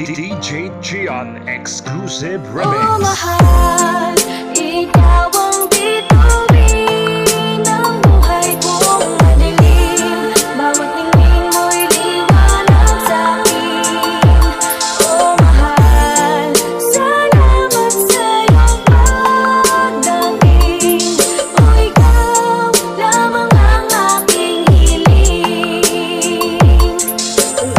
DJ Gian Exclusive Oh Remix. mahal, ikaw ang bituin ng buhay kong madilim. Bawat ningning mo'y liwanag sa'kin. Oh mahal, salamat sa iyong pagdating. O ikaw lamang ang aking hiling.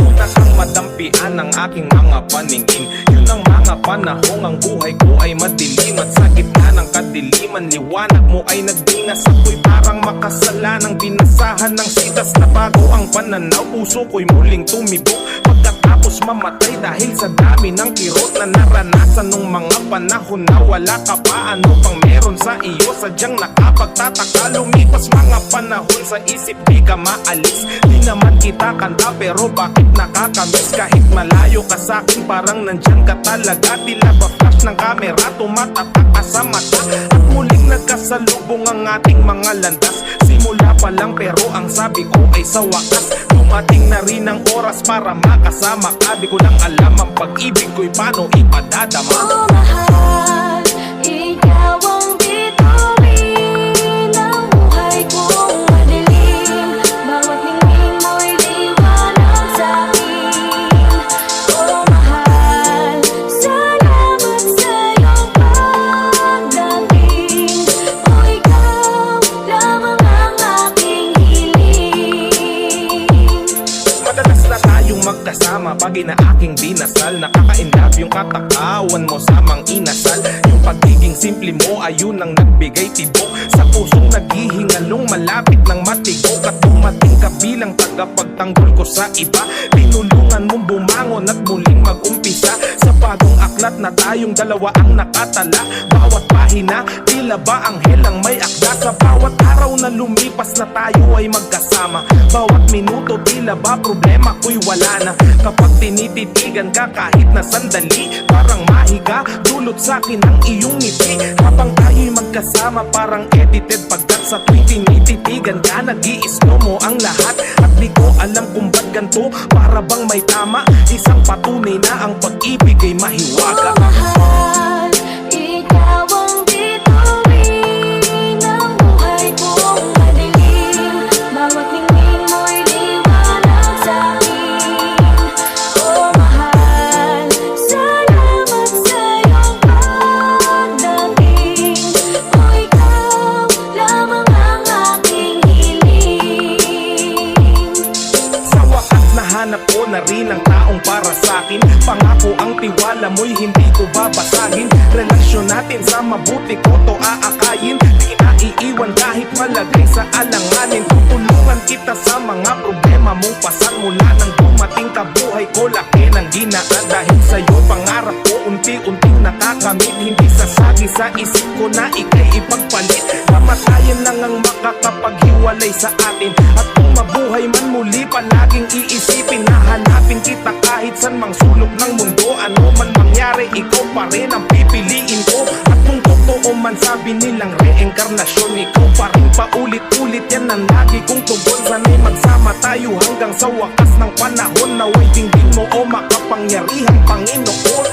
Una kang madampian ng aking mga paningin. Yun ang mga panahong ang buhay ko ay madilim. At sa gitna ng kadiliman, liwanag mo ay nagdinas. Ako'y parang makasalanang binasahan ng sitas. Na bago ang pananaw, puso ko'y muling tumibok. Pagkatapos mamatay dahil sa dami ng kirot na naranasan nung mga panahon na wala ka pa. Ano pang meron sa iyo? Sadyang nakapagtataka. Lumipas mga panahon sa isip, di ka maalis. Di naman kita kanta pero bakit nakakamiss? Kahit malayo ka sa'kin, parang nandyan ka talaga. Tila ba flash ng kamera, tumatatak ka sa mata. At muling nagkasalubong ang ating mga landas. Simula pa lang pero ang sabi ko ay sa wakas. Dumating na rin ang oras para makasama ka. Di ko lang alam ang pag-ibig ko'y paano ipadadama. Oh mahal, ikaw ang bituin ng buhay kong madilim. Bawat ningning mo'y liwanag sa'kin. Oh mahal, salamat sa iyong pagdating. O ikaw lamang ang aking hiling. Madalas na tayong magkasama pag inaaking dinasal. Nakaka-inlove yung katakawan mo sa mang inasal. Yung pagiging simple mo ayun ang nagbigay tibok sa pusong naghihingalong malapit ng matigok. At dumating ka bilang tagapagtanggol ko sa iba. Tinulungan mong bumangon at muling mag-umpisa sa bagong aklat na tayong dalawa ang nakatala. Bawat pahina, tila ba anghel ang may akda. Sa bawat araw na lumipas na tayo ay magkasama. Bawat minuto, tila ba problema ko'y wala na. Kapag tinititigan ka kahit na sandali, parang mahiga, dulot sa'kin ang iyong ngiti. Habang tayo'y magkasama, parang edited. Pagkat sa tuwing tinititigan ka, nag-i-slow mo ang lahat. At di ko alam kung ba't ganito, para bang may tama. Isang patunay na ang pag-ibig ay mahiwaga. Oh mahal, ikaw ang bituin ng buhay kong madilim. Bawat ningning mo'y liwanag sa'kin. Oh mahal, salamat sa iyong pagdating. O ikaw lamang ang aking hiling. Sa wakas nahanap ko na rin ang taong para sa'kin. Pangako ang tiwala mo'y hindi ko babasagin. Relasyon natin sa mabuti ko to aakayin. Di na iiwan kahit malagay sa alanganin. Tutulungan kita sa mga problema mong pasan. Mula nang dumating ka buhay ko, laki ng ginaan. Dahil sa'yo pangarap ko unti-unting nakakamit. Hindi sasagi sa isip ko na ika'y ipagpalit. Kamatayan lang ang makakapaghiwalay sa atin. At kung mabuhay man muli, palaging iisipin na hanapin kita kahit san mang sulok ng mundo. Ano man mangyari, ikaw pa rin ang pipiliin ko. At kung totoo man sabi nilang reinkarnasyon, ikaw pa rin paulit-ulit, yan ang lagi kong tugon. Sana'y magsama tayo hanggang sa wakas ng panahon. Naway dinggin mo o makapangyarihang Panginoon.